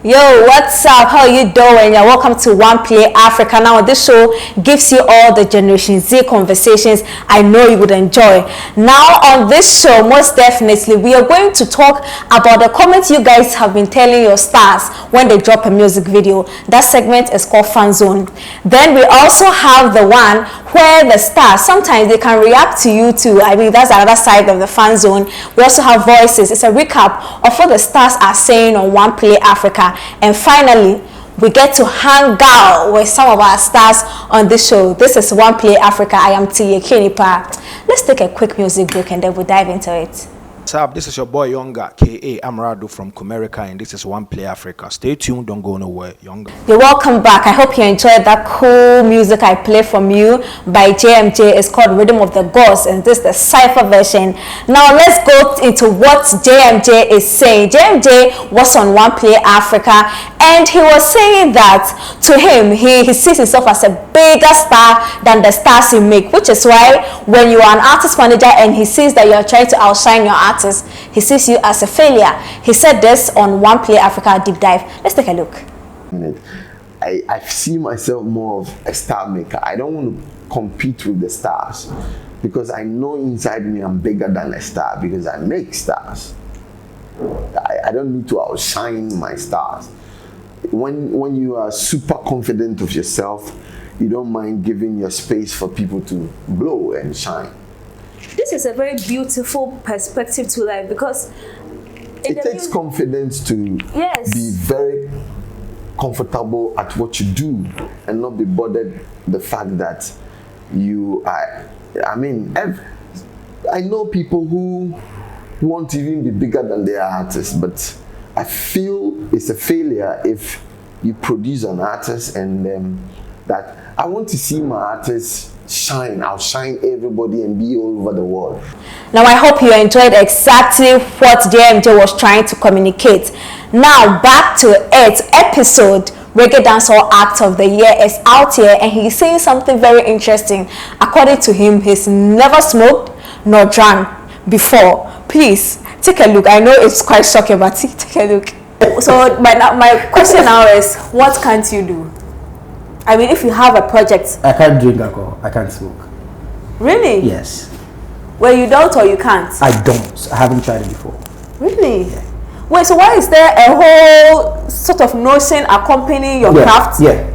Yo, what's up? How are you doing? You're welcome to OnePlay Africa. Now, this show gives you all the Generation Z conversations I know you would enjoy. Now, on this show, most definitely, we are going to talk about the comments you guys have been telling your stars when they drop a music video. That segment is called Fan Zone. Then we also have the one where the stars, sometimes they can react to you too. I mean, that's another side of the Fan Zone. We also have voices. It's a recap of what the stars are saying on OnePlay Africa. And finally, we get to hang out with some of our stars on this show. This is OnePlay Africa. I am Tia Kenipa. Let's take a quick music break and then we'll dive into it. What's up? This is your boy Younger, K.A. Amrado from Comerica, and this is OnePlay Africa. Stay tuned, don't go nowhere. Younger. You're welcome back. I hope you enjoyed that cool music I played from you by JMJ. It's called Rhythm of the Gods, and this is the cypher version. Now let's go into what JMJ is saying. JMJ was on OnePlay Africa, and he was saying that to him, he sees himself as a bigger star than the stars you make, which is why when you are an artist manager and he sees that you're trying to outshine your artist, he sees you as a failure. He said this on OnePlay Africa Deep Dive. Let's take a look. I see myself more of a star maker. I don't want to compete with the stars because I know inside me I'm bigger than a star because I make stars. I don't need to outshine my stars. When you are super confident of yourself, you don't mind giving your space for people to blow and shine. This is a very beautiful perspective to life because it takes confidence to be very comfortable at what you do and not be bothered the fact that you are. I mean, I know people who won't even be bigger than their artists, but I feel it's a failure if you produce an artist and that I want to see my artists shine, outshine everybody and be all over the world. Now I hope you enjoyed exactly what JMJ was trying to communicate. Now back to it. Episode Reggae Dancehall Act of the Year is out here and he's saying something very interesting. According to him, he's never smoked nor drank before. Please take a look. I know it's quite shocking, but take a look. So my question now is, what can't you do? I mean, if you have a project. I can't drink alcohol. I can't smoke. Really? Yes. Well, you don't or you can't? I don't. I haven't tried it before. Really? Yeah. Wait, so why is there a whole sort of notion accompanying your craft? Yeah,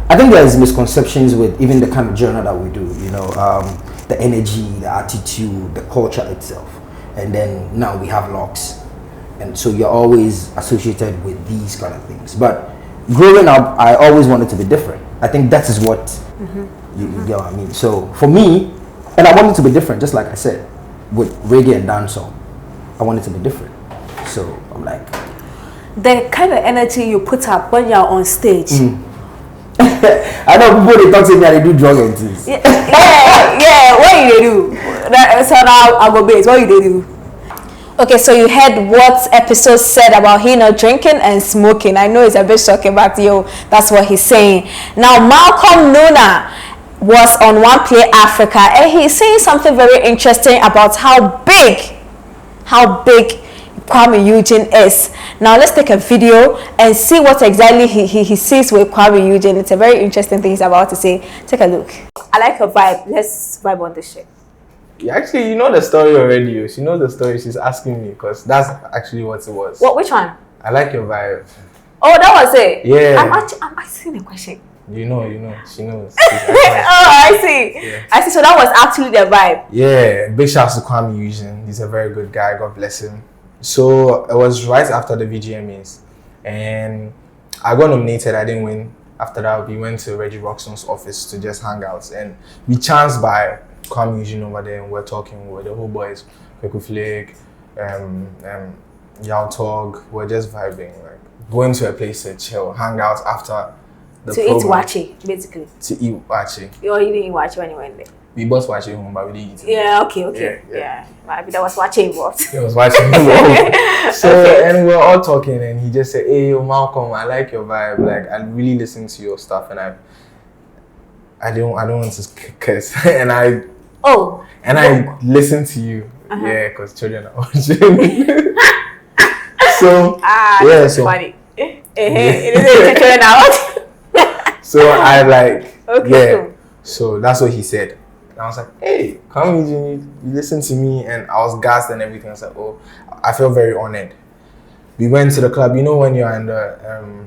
I think there's misconceptions with even the kind of journal that we do, you know, the energy, the attitude, the culture itself. And then now we have locks. And so you're always associated with these kind of things. But growing up, I always wanted to be different. I think that is what you get what I mean. So for me, and I wanted to be different, just like I said, with reggae and dancehall, I wanted to be different. So I'm like, the kind of energy you put up when you're on stage. I know people they talk to me and they do drug and things. Yeah. What you do? So now I go base. What you do? Okay, so you heard what episode said about he not drinking and smoking. I know it's a bit shocking, but that's what he's saying. Now, Malcolm Nuna was on OnePlay Africa, and he's saying something very interesting about how big Kwame Eugene is. Now, let's take a video and see what exactly he sees with Kwame Eugene. It's a very interesting thing he's about to say. Take a look. I like your vibe. Let's vibe on this shit. Yeah, actually, you know the story already. She knows the story. She's asking me because that's actually what it was. Which one? I like your vibe. Oh, that was it? Yeah. I'm asking the question. You know. She knows. Oh, I see. Yeah. I see. So that was actually the vibe. Yeah. Big shouts to Kwame Eugene. He's a very good guy. God bless him. So it was right after the VGMAs. And I got nominated. I didn't win. After that, we went to Reggie Roxon's office to just hang out. And we chanced by Kwame Eugene over there, and we're talking with the whole boys, Kweku Flake, Yao Tog. We're just vibing, like going to a place to chill, hang out after the program. Eat wachi, basically. To eat wachi. You didn't eat wachi when you went there. We bought wachi home, but we didn't eat it. Yeah, okay. Yeah. Maybe there was wachi involved. There was wachi involved. So, and we're all talking, and he just said, "Hey, yo, Malcolm, I like your vibe. Like, I really listen to your stuff, and I don't want to curse, and I listen to you, yeah, because children are watching." So that's so funny. It is chilling out. So I like, Okay. yeah. So that's what he said. And I was like, hey, come Eugene, you listen to me. And I was gassed and everything. I was like, oh, I felt very honored. We went to the club. You know when you're in the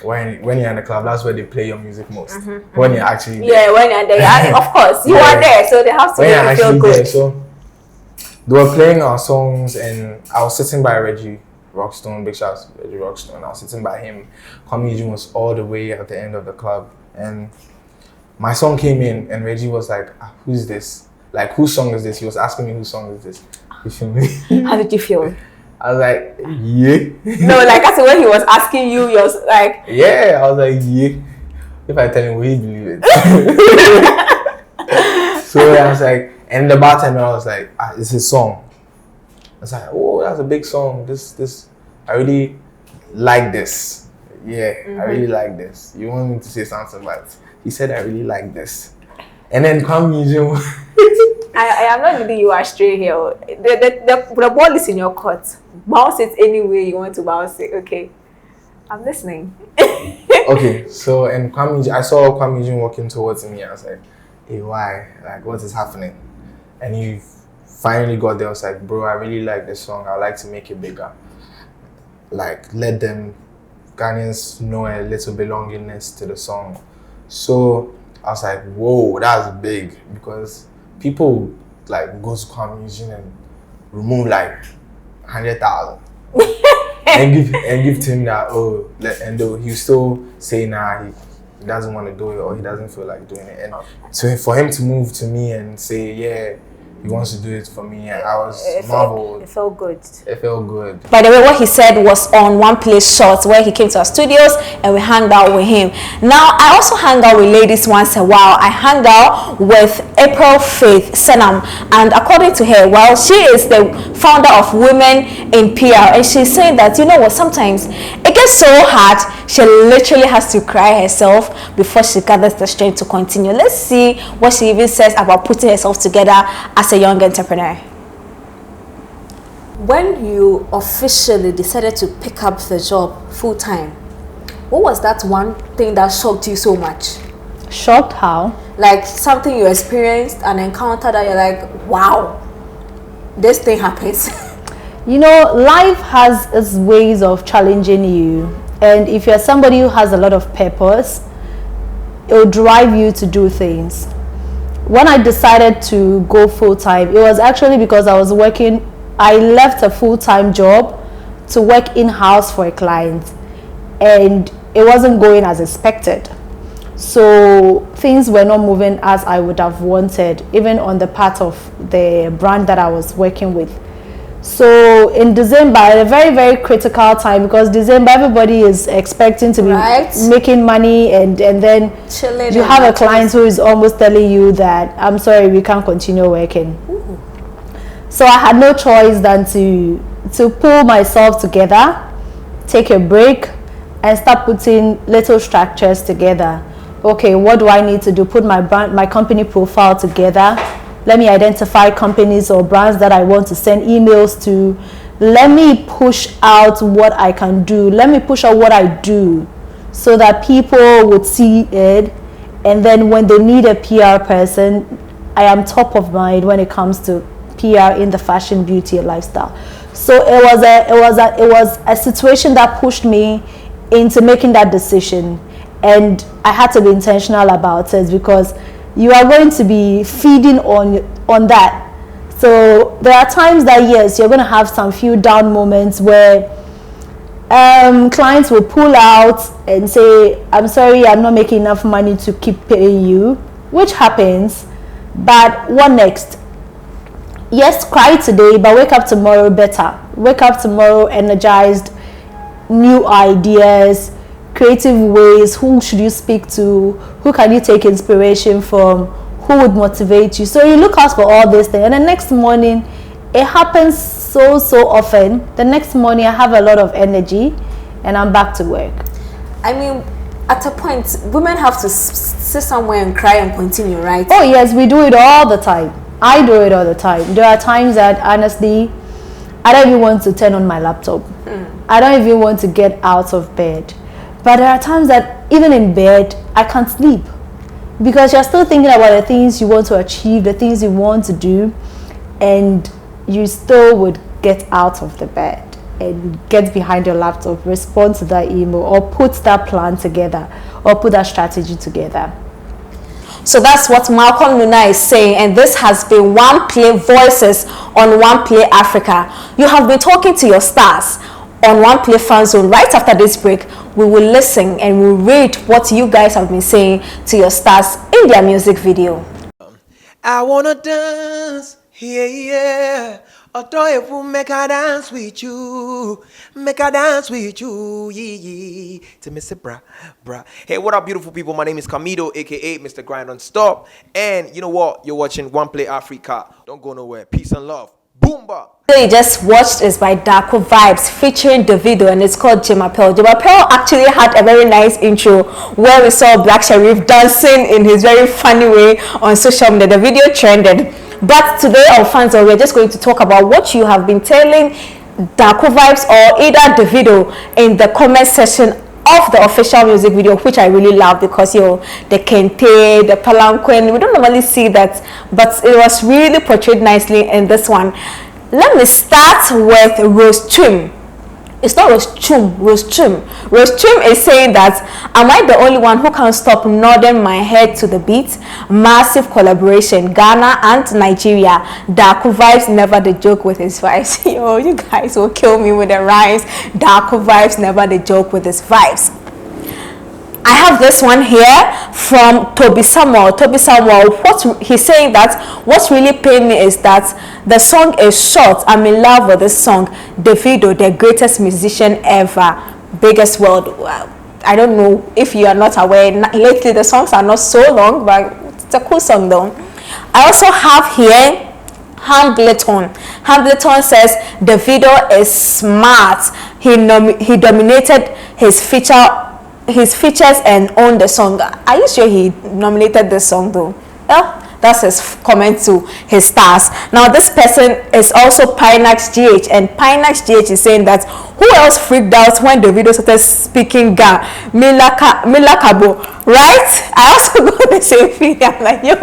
when you're in the club, that's where they play your music most. When you're actually there. Yeah, when you're there. Of course, you are there, so they have to make you feel good. There, so they were playing our songs, and I was sitting by Reggie Rockstone. Big shout out to Reggie Rockstone. I was sitting by him. Kwame Eugene was all the way at the end of the club, and my song came in, and Reggie was like, "Who's this? Like, whose song is this?" He was asking me, "Whose song is this?" You feel me? How did you feel? I was like, yeah. No, like I said, when he was asking you, you're like, yeah. I was like, yeah. If I tell him, will he believe it? So I was like, and the bartender was like, it's his song. I was like, oh, that's a big song. This, I really like this. Yeah, I really like this. You want me to say something, but he said I really like this. And then Kwame Eugene. I am not leading you astray here. The ball is in your court. Bounce it any way you want to bounce it. Okay, I'm listening. Okay, so and I saw Kwame Eugene walking towards me. I was like, hey, why? Like, what is happening? And he finally got there. I was like, bro, I really like this song. I'd like to make it bigger. Like, let them Ghanaians know a little belongingness to the song. So I was like, whoa, that's big, because people like go to Kwame Eugene and remove like 100,000 and give to him that, oh, and though he still say nah, he doesn't want to do it, or he doesn't feel like doing it. And so for him to move to me and say, yeah, he wants to do it for me, and I was marveled. It felt good. It felt good. By the way, what he said was on OnePlay Shorts, where he came to our studios and we hung out with him. Now, I also hang out with ladies once in a while. I hang out with April Faith Senam, and according to her, well, she is the founder of Women in PR, and she's saying that, you know what, sometimes it gets so hard, she literally has to cry herself before she gathers the strength to continue. Let's see what she even says about putting herself together as a young entrepreneur. When you officially decided to pick up the job full time, what was that one thing that shocked you so much? Shocked how? Like something you experienced, an encounter that you're like, wow, this thing happens. You know, life has its ways of challenging you, and if you're somebody who has a lot of purpose, it will drive you to do things. When I decided to go full-time, it was actually because I was working, I left a full-time job to work in-house for a client, and it wasn't going as expected. So things were not moving as I would have wanted, even on the part of the brand that I was working with. So in December, at a very, very critical time, because December everybody is expecting to be making money, and then chilling, you have a client who is almost telling you that, I'm sorry, we can't continue working. Ooh. So I had no choice than to pull myself together, take a break, and start putting little structures together. Okay, what do I need to do? Put my company profile together. Let me identify companies or brands that I want to send emails to. Let me push out what I can do. Let me push out what I do so that people would see it. And then when they need a PR person, I am top of mind when it comes to PR in the fashion, beauty, and lifestyle. So it was a situation that pushed me into making that decision. And I had to be intentional about it, because you are going to be feeding on that. So there are times that, yes, you're going to have some few down moments where clients will pull out and say, I'm sorry, I'm not making enough money to keep paying you, which happens. But what next? Yes, cry today, but wake up tomorrow better. Wake up tomorrow energized, new ideas, creative ways. Who should you speak to? Who can you take inspiration from? Who would motivate you? So you look out for all these things, and the next morning, it happens so often. The next morning I have a lot of energy and I'm back to work. I mean, at a point, women have to sit somewhere and cry and continue, right? Oh yes, we do it all the time. I do it all the time. There are times that honestly, I don't even want to turn on my laptop. I don't even want to get out of bed. But there are times that even in bed, I can't sleep because you're still thinking about the things you want to achieve, the things you want to do, and you still would get out of the bed and get behind your laptop, respond to that email, or put that plan together, or put that strategy together. So that's what Malcolm Luna is saying, and this has been OnePlay Voices on OnePlay Africa. You have been talking to your stars on OnePlay Fan Zone. Right after this break, we will listen and we'll read what you guys have been saying to your stars in their music video. I wanna dance, yeah, yeah. Although make a dance with you, make a dance with you, yeah. To Mr. Bra. Hey, what up, beautiful people? My name is Camido, aka Mr. Grind on Stop, and you know what? You're watching OnePlay Africa. Don't go nowhere. Peace and love. Boomba. So you just watched is by Darko Vibes featuring Davido, and it's called Jemapel. Jemapel actually had a very nice intro where we saw Black Sharif dancing in his very funny way on social media. The video trended. But today on Fans, we're just going to talk about what you have been telling Darko Vibes or either Davido in the comment section of the official music video, which I really love because the kente, the palanquin, we don't normally see that, but it was really portrayed nicely in this one. Let me start with Rose Trim. It's not Rose Trim, Rose Trim. Rose Trim is saying that, am I the only one who can't stop nodding my head to the beat? Massive collaboration, Ghana and Nigeria. Darko Vibes never the joke with his vibes. Yo, you guys will kill me with the rhymes. Darko Vibes never the joke with his vibes. I have this one here from Toby Samuel. Toby Samuel, what he's saying that what's really pained me is that the song is short. I'm in love with this song. Davido, the greatest musician ever, biggest world. I don't know if you are not aware. Lately, the songs are not so long, but it's a cool song though. I also have here Hambleton. Hambleton says Davido is smart. He dominated his features and owned the song. Are you sure he nominated the song though? Yeah, that's his comment to his stars. Now this person is also Pinax GH, and Pinax GH is saying that who else freaked out when the video started speaking Ga? Mila Kabo, right? I also got the same feeling. I'm like, yo,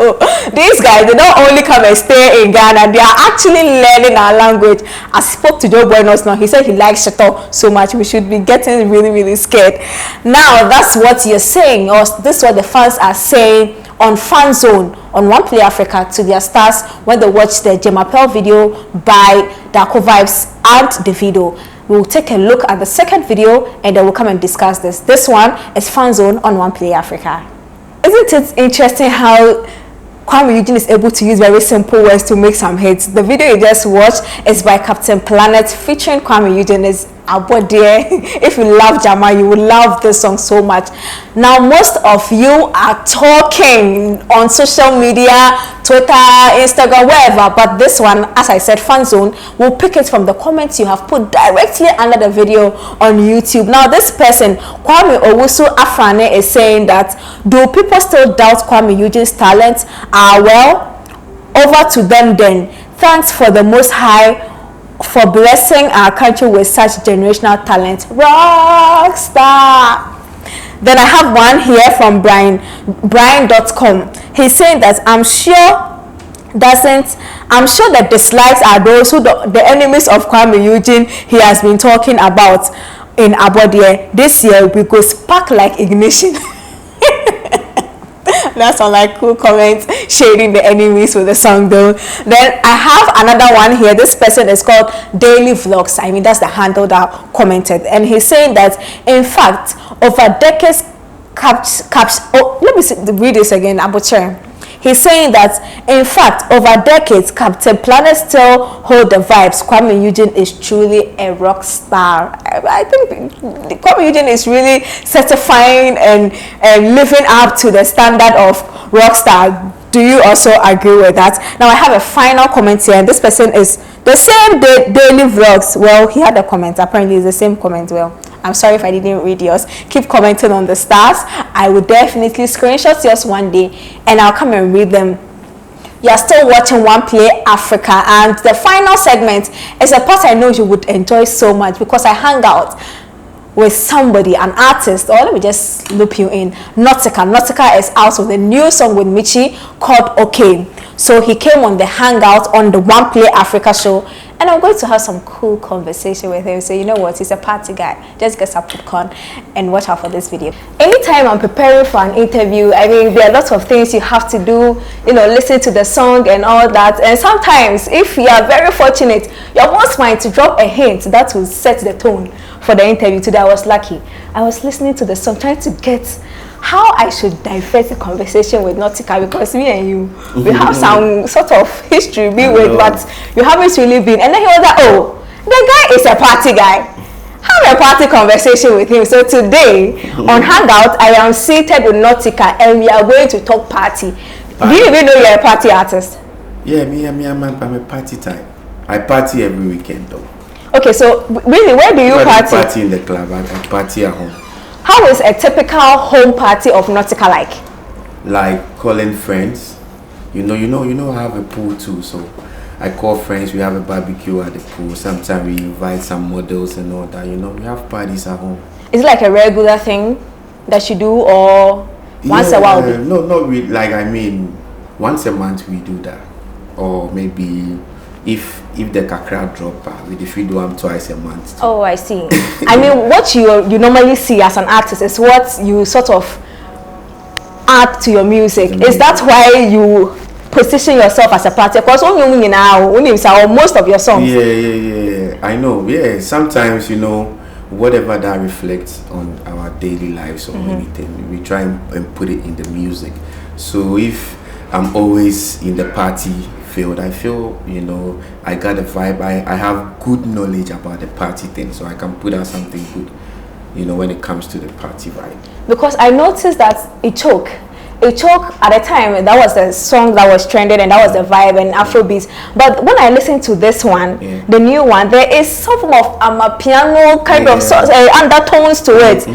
these guys, they don't only come and stay in Ghana, they are actually learning our language. I spoke to Joe Buenos now. He said he likes Chateau so much. We should be getting really, really scared. Now, that's what you're saying, or this is what the fans are saying on Fan Zone on OnePlay Africa to their stars when they watch the Jemapel video by Darko Vibes and Davido. We'll take a look at the second video and then we'll come and discuss this. This one is Fan Zone on OnePlay Africa. Isn't it interesting how Kwame Eugene is able to use very simple words to make some hits? The video you just watched is by Captain Planet featuring Kwame Eugene. Is about there. If you love Jama, you will love this song so much. Now, most of you are talking on social media, Twitter, Instagram, wherever, but this one, as I said, Fan Zone, will pick it from the comments you have put directly under the video on YouTube. Now, this person, Kwame Owusu Afrane, is saying that, do people still doubt Kwame Eugene's talent? Well, over to them then. Thanks for the Most High for blessing our country with such generational talent. Rockstar. Then I have one here from Brian.com. He's saying that I'm sure the dislikes are those who the enemies of Kwame Eugene he has been talking about in Abodie. This year we go spark like ignition. That's some like cool comments shading the enemies with the song though. Then I have another one here. This person is called Daily Vlogs. I mean, that's the handle that commented, and he's saying that in fact over decades let me read this again. Abucher. He's saying that in fact over decades Captain Planet still hold the vibes. Kwame Eugene is truly a rock star. I think Kwame Eugene is really certifying and living up to the standard of rock star. Do you also agree with that? Now I have a final comment here, and this person is the same Daily Vlogs. Well, he had a comment. Apparently it's the same comment. Well, I'm sorry if I didn't read yours. Keep commenting on the stars. I will definitely screenshot yours one day and I'll come and read them You are still watching OnePlay Africa, and the final segment is a part I know you would enjoy so much because I hang out with somebody, an artist, or let me just loop you in. Nautyca. Nautyca is out with a new song with Michy called Okay. So he came on the hangout on the OnePlay Africa show, and I'm going to have some cool conversation with him. So you know what, he's a party guy. Just get some popcorn and watch out for this video. Anytime I'm preparing for an interview, I mean, there are lots of things you have to do, you know, listen to the song and all that. And sometimes, if you are very fortunate, you're most mind to drop a hint that will set the tone for the interview. Today I was lucky. I was listening to the song, trying to get how I should divert the conversation with Nautyca, because me and you, we have some sort of history with, but you haven't really been. And then he was like, oh, the guy is a party guy. Have a party conversation with him. So today on Hangout, I am seated with Nautyca and we are going to talk party. Do you even know you're a party artist? Yeah, I'm a party type. I party every weekend though. Okay, so really, where do you party? I party in the club, I party at home. How is a typical home party of Nautyca like? Like calling friends. You know I have a pool too, so I call friends, we have a barbecue at the pool. Sometimes we invite some models and all that, we have parties at home. Is it like a regular thing that you do, or once a while? No, not really. Like, I mean, once a month we do that. Or maybe if the kakra drop, if we do them twice a month. Oh, I see. I mean, what you normally see as an artist is what you sort of add to your music. Is that why you position yourself as a party? Because only now, most of your songs. Yeah. I know. Yeah, sometimes whatever that reflects on our daily lives or anything, we try and put it in the music. So if I'm always in the party field, I feel I got a vibe. I have good knowledge about the party thing, so I can put out something good when it comes to the party vibe. Because I noticed that it choke at the time, that was the song that was trending and that was the vibe and Afrobeats. But when I listen to this one, the new one, there is some form of piano kind of undertones to it.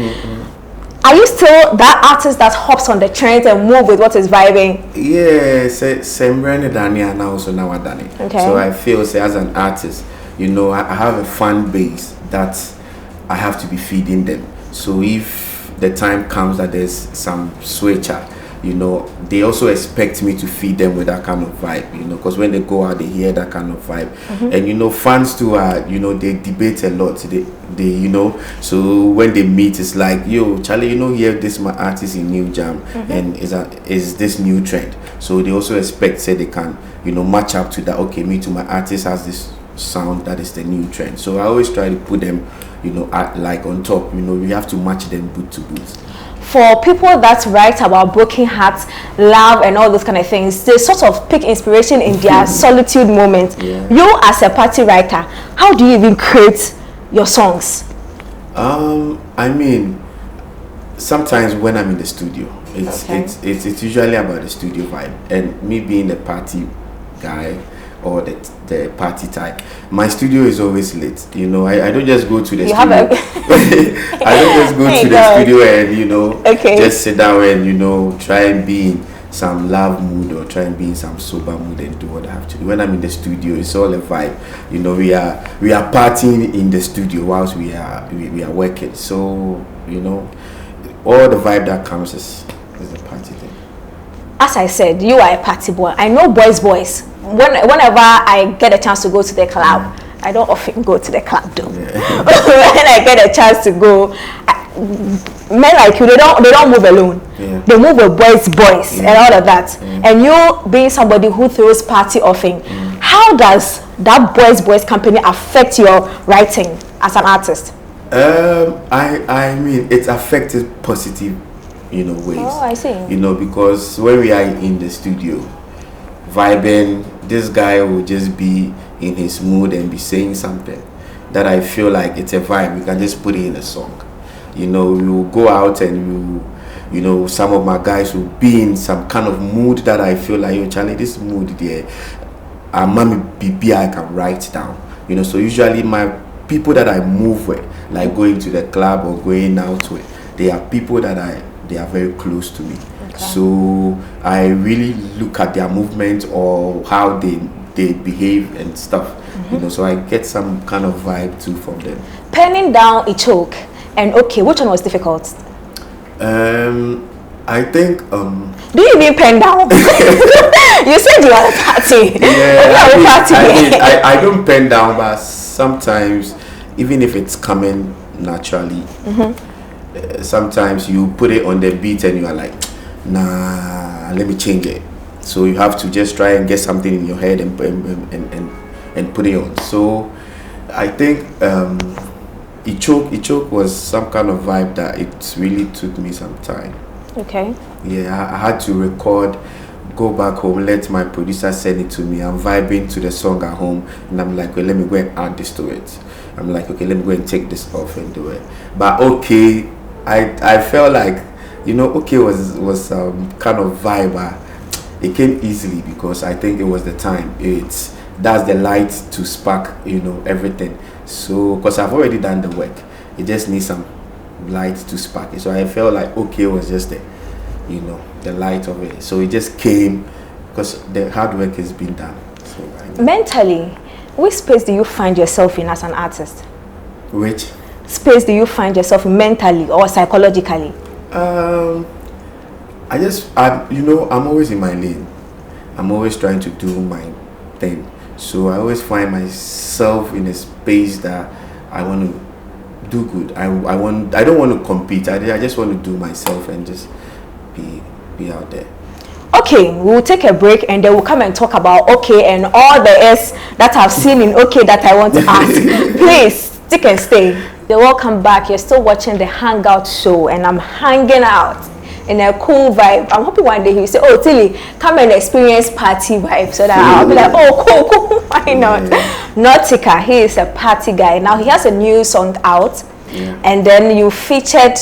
Are you still that artist that hops on the trend and move with what is vibing? Yeah, okay. So I feel as an artist, I have a fan base that I have to be feeding them. So if the time comes that there's some switcher, they also expect me to feed them with that kind of vibe, because when they go out, they hear that kind of vibe. And fans too are, they debate a lot. They so when they meet, it's like, yo, Charlie, here this my artist in New Jam, and is this new trend. So they also expect, say they can, match up to that. Okay, me too, my artist has this sound that is the new trend. So I always try to put them, like on top. We have to match them boot to boot. For people that write about broken hearts, love, and all those kind of things, they sort of pick inspiration in their solitude moments. Yeah. You, as a party writer, how do you even create your songs? I mean, sometimes when I'm in the studio, it's usually about the studio vibe, and me being the party guy or the party type, my studio is always lit. I don't just go to the studio. I don't just go to the studio and just sit down and try and be in some love mood or try and be in some sober mood and do what I have to do. When I'm in the studio, it's all a vibe. We are partying in the studio whilst we are working. So all the vibe that comes is a party thing. As I said, you are a party boy. I know boys. Whenever I get a chance to go to the club, I don't often go to the club though. Yeah. When I get a chance to go, men like you, they don't move alone. Yeah. They move with boys and all of that. And you being somebody who throws party often, how does that boys company affect your writing as an artist? I mean, it's affected positive ways. Oh, I see. Because when we are in the studio vibing, this guy will just be in his mood and be saying something that I feel like it's a vibe. We can just put it in a song. We will go out and some of my guys will be in some kind of mood that I feel like, yo, Charlie, this mood there, mommy BB I can write down. So usually my people that I move with, like going to the club or going out with. They are people that they are very close to me. Okay. So I really look at their movement or how they behave and stuff. You know, so I get some kind of vibe too from them. Penning down Ichoke and OK, which one was difficult? I think do you even pen down? You said you are a party. Yeah, I don't pen down, but sometimes even if it's coming naturally, sometimes you put it on the beat and you are like, nah, let me change it. So you have to just try and get something in your head and put it on. So I think Ichoke was some kind of vibe that it really took me some time. Okay. Yeah, I had to record, go back home, let my producer send it to me. I'm vibing to the song at home, and I'm like, well, let me go and add this to it. I'm like, okay, let me go and take this off and do it. But okay, I felt like, you know, okay was kind of vibe. It came easily because I think it was the time. That's the light to spark, you know, everything. So, because I've already done the work, it just needs some light to spark it. So I felt like okay was just the, you know, the light of it. So it just came because the hard work has been done. So mentally, which space do you find yourself in as an artist? Which space do you find yourself in mentally or psychologically? You know, I'm always in my lane. I'm always trying to do my thing. So I always find myself in a space that I want to do good. I don't want to compete. I just want to do myself and just be out there. Okay, we'll take a break and then we'll come and talk about OK and all the S that I've seen in OK that I want to ask. Please stick and stay. You're welcome back. You're still watching the Hangout Show and I'm hanging out in a cool vibe. I'm hoping one day he'll say, oh Tilly, come and experience party vibe, so that I'll be like, oh cool, why not? Nautyca, he is a party guy. Now he has a new song out, and then you featured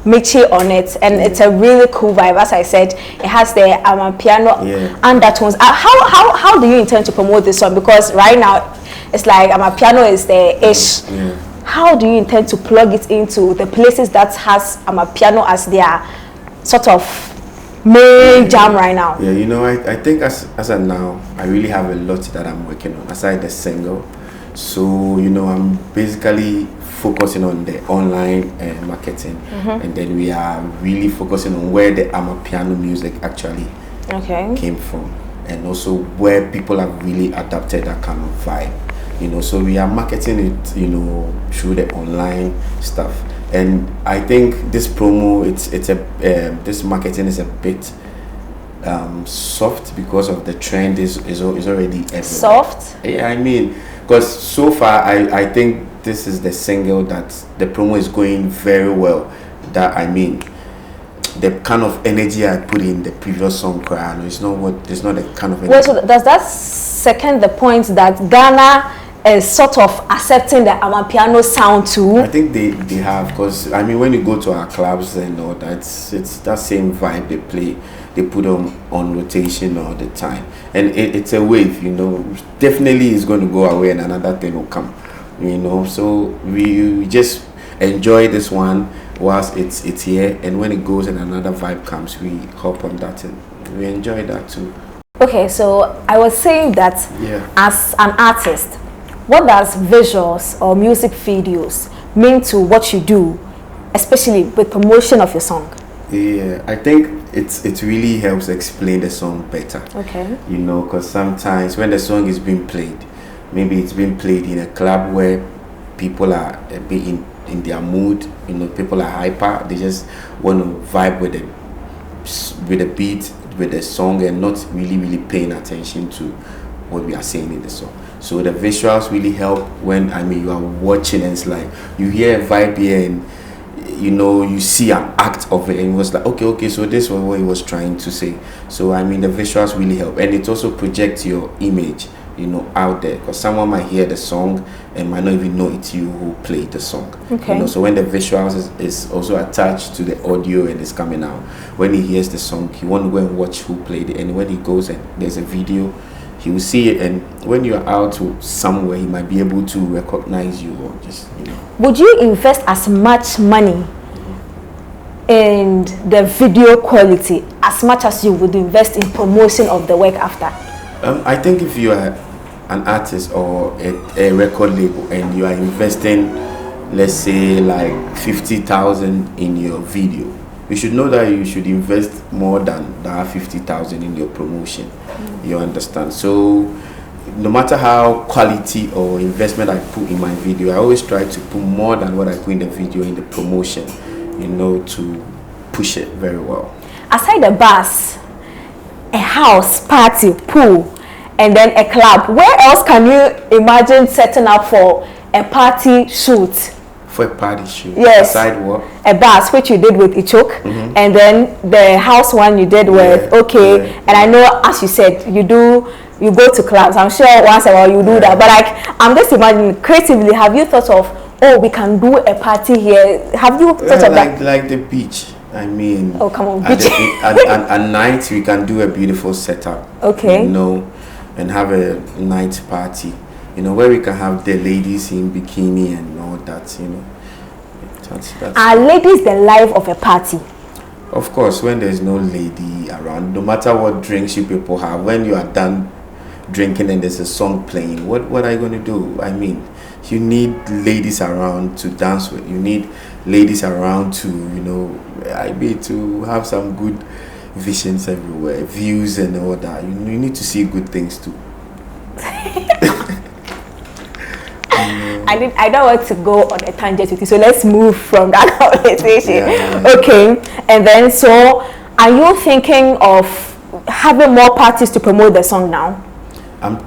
Michy on it, and it's a really cool vibe. As I said, it has the piano undertones. How do you intend to promote this song? Because right now it's like piano is the ish. How do you intend to plug it into the places that has piano as their sort of main jam right now? Yeah, you know, I think as of now, I really have a lot that I'm working on aside the single. So, you know, I'm basically focusing on the online marketing, and then we are really focusing on where the piano music actually came from, and also where people have really adapted that kind of vibe. You know, so we are marketing it, you know, through the online stuff. And I think this promo, this marketing is a bit soft because of the trend is already everywhere. Soft? Yeah, I mean, because so far I think this is the single that the promo is going very well. That I mean, the kind of energy I put in the previous song, it's not the kind of energy. Well, so does that second the point that Ghana is sort of accepting the amapiano sound too? I think they have, because I mean when you go to our clubs and all that, it's that same vibe they play, they put on rotation all the time, and it's a wave, you know. Definitely it's going to go away and another thing will come, you know. So we just enjoy this one whilst it's here, and when it goes and another vibe comes, we hop on that and we enjoy that too. Okay, so I was saying that as an artist, what does visuals or music videos mean to what you do, especially with promotion of your song? Yeah, I think it really helps explain the song better. Okay. You know, because sometimes when the song is being played, maybe it's being played in a club where people are a bit in their mood, you know, people are hyper, they just want to vibe with the beat, with the song, and not really paying attention to what we are saying in the song. So the visuals really help when you are watching and it's like you hear a vibe here and you know you see an act of it and it was like okay, so this was what he was trying to say. So I mean the visuals really help, and it also projects your image, you know, out there, because someone might hear the song and might not even know it's you who played the song. Okay. You know, so when the visuals is also attached to the audio and it's coming out, when he hears the song he won't go and watch who played it, and when he goes and there's a video, he will see it, and when you're out somewhere, he might be able to recognize you, or just, you know. Would you invest as much money in the video quality as much as you would invest in promotion of the work after? I think if you are an artist or a record label and you are investing, let's say like 50,000 in your video, you should know that you should invest more than that 50,000 in your promotion. You understand? So no matter how quality or investment I put in my video, I always try to put more than what I put in the video in the promotion, you know, to push it very well. Aside the bus, a house, party, pool, and then a club, where else can you imagine setting up for a party shoot? For a party shoot? Yes. Aside what? A bus, which you did with Ichok, and then the house one you did with, and I know, as you said, you go to clubs. I'm sure once in a while you do that, but like, I'm just imagining creatively, have you thought of, oh, we can do a party here? Have you thought of that? Like the beach. I mean, oh, come on, at, beach. at night we can do a beautiful setup. Okay. You know, and have a night party. You know, where we can have the ladies in bikini and all that. You know, that's Are ladies the life of a party? Of course, when there's no lady around, no matter what drinks you people have, when you are done drinking and there's a song playing, what are you going to do? I mean, you need ladies around to dance with. You need ladies around to, you know, to have some good visions everywhere, views and all that. You need to see good things too. I don't want to go on a tangent with you, so let's move from that conversation. Yeah. Okay, and then so are you thinking of having more parties to promote the song now? I'm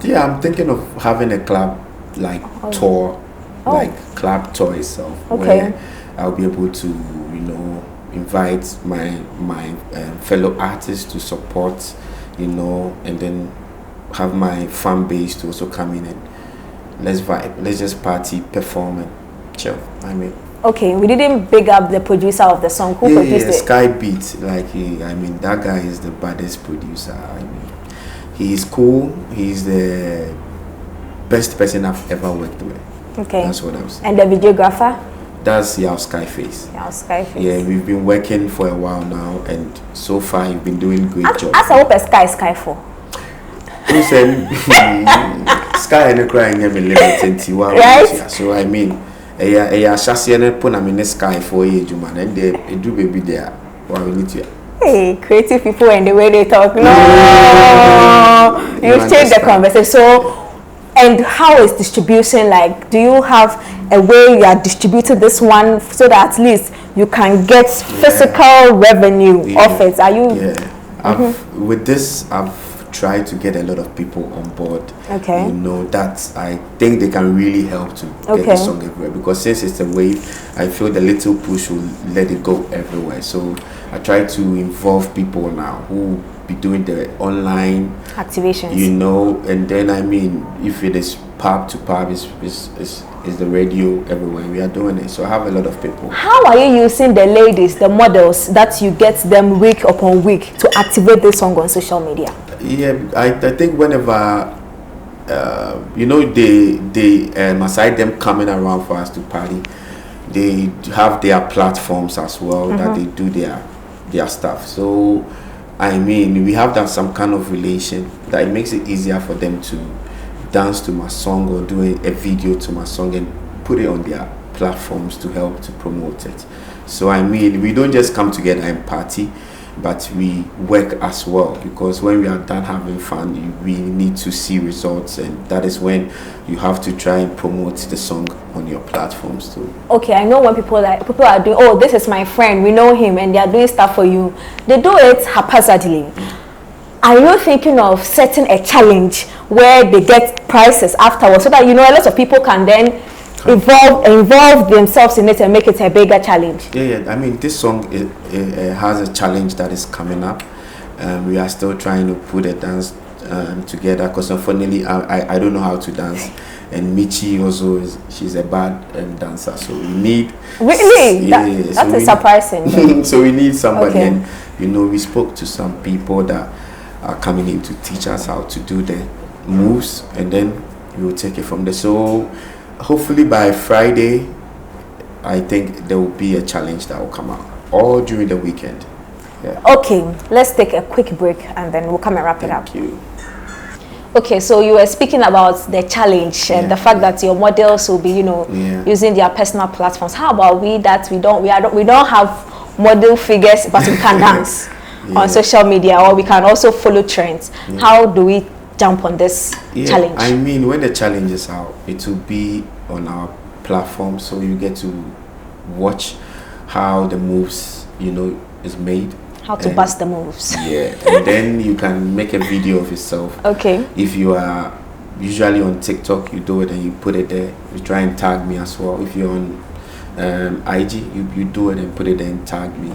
thinking of having a club like tour, like club tour itself, where I'll be able to, you know, invite my fellow artists to support, you know, and then have my fan base to also come in and let's vibe, let's just party, perform and chill. I mean, okay, we didn't big up the producer of the song. Who produced it? Sky Beat. Like I mean, that guy is the baddest producer. I mean, he's cool. He's the best person I've ever worked with. Okay, that's what I was saying. And the videographer? That's Skyface. Skyface. Yeah, we've been working for a while now, and so far you've been doing a great job. As I hope a Sky for. Who said Sky and the crying every little right? So I mean, a chassis and put them in the Sky for age, man, and they do baby there. Why we need to. Hey, creative people and the way they talk. No, you've changed the conversation. So, and how is distribution like? Do you have a way you are distributing this one so that at least you can get physical revenue of it? Are you? Yeah, with this, I've tried to get a lot of people on board. Okay. You know, that I think they can really help to get the song everywhere, because since it's a wave, I feel the little push will let it go everywhere. So I try to involve people now who be doing the online activations, you know, and then I mean, if it is pub to pub, is the radio everywhere. We are doing it. So I have a lot of people. How are you using the ladies, the models that you get them week upon week to activate this song on social media? Yeah, I think whenever you know, they aside them coming around for us to party, they have their platforms as well that they do their stuff. So I mean, we have that some kind of relation that it makes it easier for them to dance to my song or do a video to my song and put it on their platforms to help to promote it. So I mean, we don't just come together and party, but we work as well, because when we are done having fun, we need to see results, and that is when you have to try and promote the song on your platforms too. Okay, I know when people are doing, oh, this is my friend, we know him, and they are doing stuff for you, they do it haphazardly. Are you thinking of setting a challenge where they get prizes afterwards, so that, you know, a lot of people can then involve themselves in it and make it a bigger challenge? Yeah. I mean, this song it has a challenge that is coming up. We are still trying to put a dance together, because unfortunately I don't know how to dance, and Michy also she's a bad dancer, so we need really that's surprising. So we need somebody, and you know, we spoke to some people that are coming in to teach us how to do the moves, and then we will take it from there. So hopefully by Friday, I think there will be a challenge that will come out, all during the weekend. Yeah. Okay, let's take a quick break and then we'll come and wrap it up. Thank you. Okay, so you were speaking about the challenge and the fact that your models will be, using their personal platforms. How about we don't have model figures, but we can dance on social media, or we can also follow trends. How do we jump on this challenge? I mean, when the challenge is out, it will be on our platform, so you get to watch how the moves, is made. How to bust the moves. Yeah, and then you can make a video of yourself. Okay. If you are usually on TikTok, you do it and you put it there. You try and tag me as well. If you're on IG, you do it and put it there and tag me.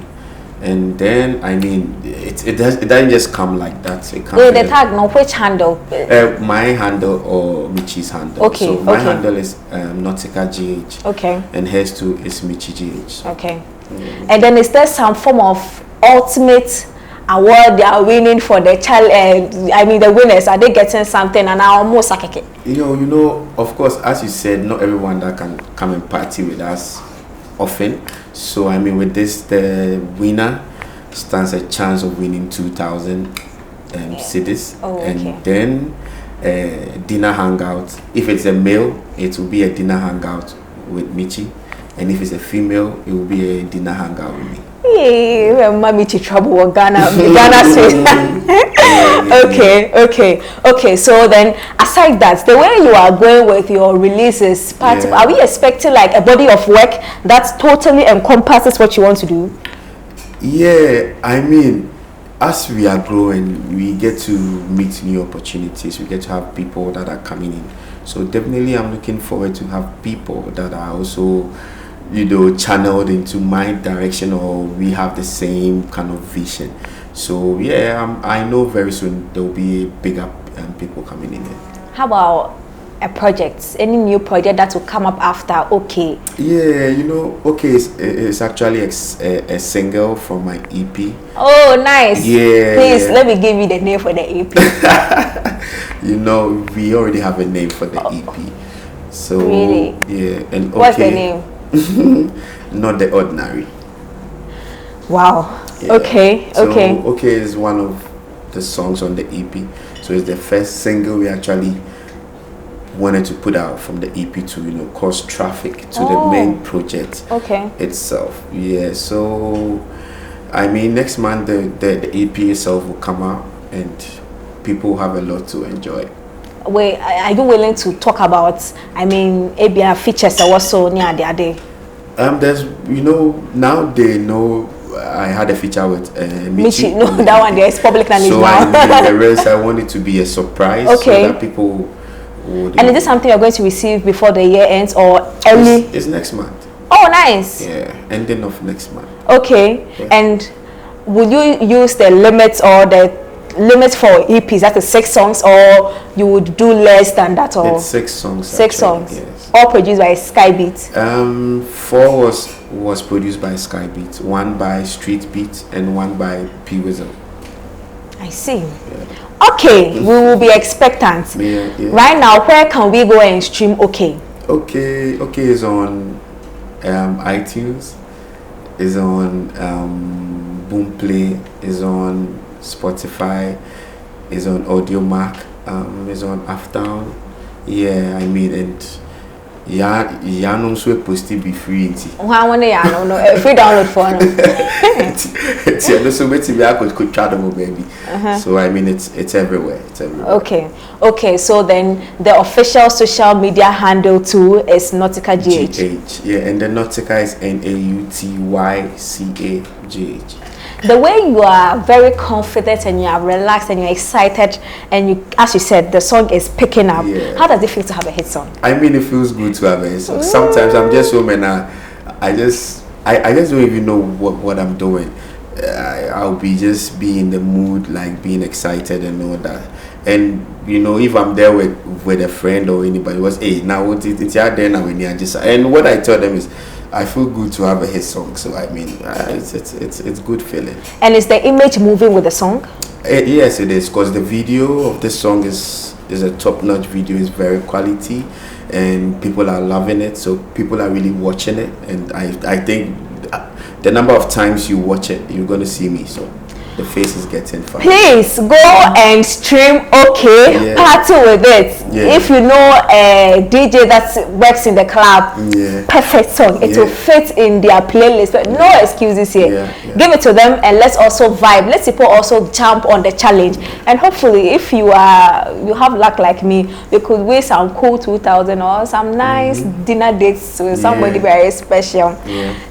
And then, I mean, it doesn't just come like that. It comes. The tag, no, which handle? My handle or Michy's handle. Okay. So my handle is Nautyca GH. Okay. And hers too is Michy GH. Okay. And then is there some form of ultimate award they are winning for the child? I mean, the winners, are they getting something? And I almost like it. Of course, as you said, not everyone that can come and party with us often. So I mean, with this, the winner stands a chance of winning 2,000 cedis. Oh, okay. And then dinner hangout. If it's a male, it will be a dinner hangout with Michy, and if it's a female, it will be a dinner hangout with me. Hey, mommy to trouble with Ghana sweet. Okay. So then, aside that, the way you are going with your releases, are we expecting like a body of work that totally encompasses what you want to do? Yeah, I mean, as we are growing, we get to meet new opportunities. We get to have people that are coming in. So definitely, I'm looking forward to have people that are also, channeled into my direction, or we have the same kind of vision. So yeah, I know very soon there will be bigger people coming in there. How about a project? Any new project that will come up after OK? Yeah, OK is actually a single from my EP. Oh, nice. Yeah. Please, let me give you the name for the EP. We already have a name for the EP. So really? Yeah. And OK, what's the name? Not the Ordinary. Wow. Yeah. Okay. OK is one of the songs on the EP. So it's the first single we actually wanted to put out from the EP to cause traffic to the main project itself. Yeah. So I mean, next month the EP itself will come out and people have a lot to enjoy. Wait, are you willing to talk about, I mean, ABR features also near the day? There's, now they know I had a feature with Michy. No, that one there is public knowledge now. I mean, the rest, I want it to be a surprise so that people would. And is this something you're going to receive before the year ends or early? It's next month. Oh, nice. Yeah, ending of next month. Okay. Yeah. And will you use the limits or the limit for EPs, that's 6 songs, or you would do less than that? Or it's 6 songs. 6 songs. Yes. All produced by Skybeat. 4 was produced by Skybeat, 1 by Street Beat, and 1 by P Whistle. I see. Yeah. Okay, we will be expectant. Yeah. Right now, where can we go and stream OK? OK is on iTunes, is on OnePlay, is on Spotify, is on Audiomack, is on Aftown. Yeah, I mean, and no so posted be free. Why want no free download for no so maybe I could try them, baby. So I mean, it's everywhere. It's everywhere. Okay. So then the official social media handle too is Nautyca GH. Yeah, and the Nautyca is NAUTYCA GH. The way you are very confident and you are relaxed and you're excited and you, as you said, the song is picking up. Yeah. How does it feel to have a hit song? I mean, it feels good to have a hit song. Sometimes I'm just home and I just don't even know what I'm doing. I'll be just be in the mood, like being excited and all that. And if I'm there with a friend or anybody, now it's out there now when just. And what I tell them is, I feel good to have a hit song. So I mean, it's good feeling. And is the image moving with the song? Yes, it is, because the video of this song is a top-notch video. It's very quality, and people are loving it. So people are really watching it, and I think the number of times you watch it, you're going to see me. So the face is getting fun. Please go and stream OK, party with it. If you know a DJ that works in the club, perfect song. It will fit in their playlist, but no excuses here. Give it to them, and let's also vibe. Let's people also jump on the challenge, and hopefully if you have luck like me, you could win some cool 2,000 or some nice dinner dates with somebody very special.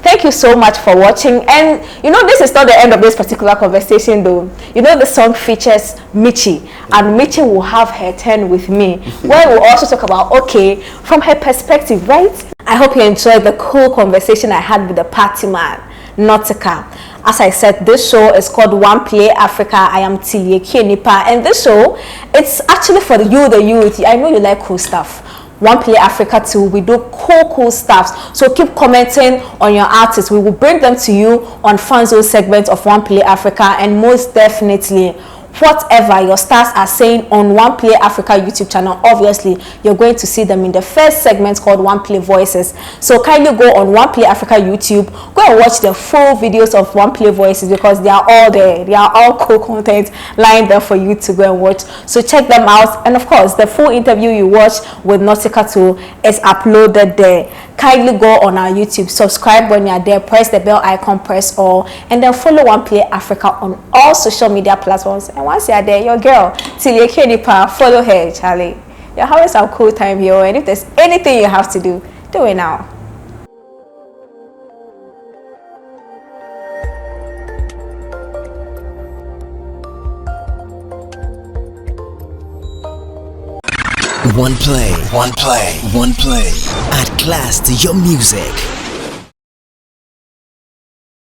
Thank you so much for watching. And you know, this is not the end of this particular conversation though. You know, the song features Michy, and Michy will have her turn with me, where we'll also talk about OK from her perspective, right? I hope you enjoyed the cool conversation I had with the party man, Nautyca. As I said, this show is called OnePlay Africa. I am Nautyca Nipa, and this show, it's actually for the youth. I know you like cool stuff. OnePlay Africa too, we do cool stuff. So keep commenting on your artists. We will bring them to you on Fanzone segment of OnePlay Africa, and most definitely whatever your stars are saying on OnePlay Africa YouTube channel, obviously you're going to see them in the first segment called OnePlay Voices. So kindly go on OnePlay Africa YouTube, go and watch the full videos of OnePlay Voices, because they are all there. They are all cool content lined there for you to go and watch. So check them out, and of course the full interview you watch with Nautyca too is uploaded there. Kindly go on our YouTube, subscribe when you are there, press the bell icon, press all, and then follow OnePlay Africa on all social media platforms. And once you are there, your girl Nautyca Nipa, follow her, Charlie. You're having some cool time here, and if there's anything you have to do it now. OnePlay. Add class to your music.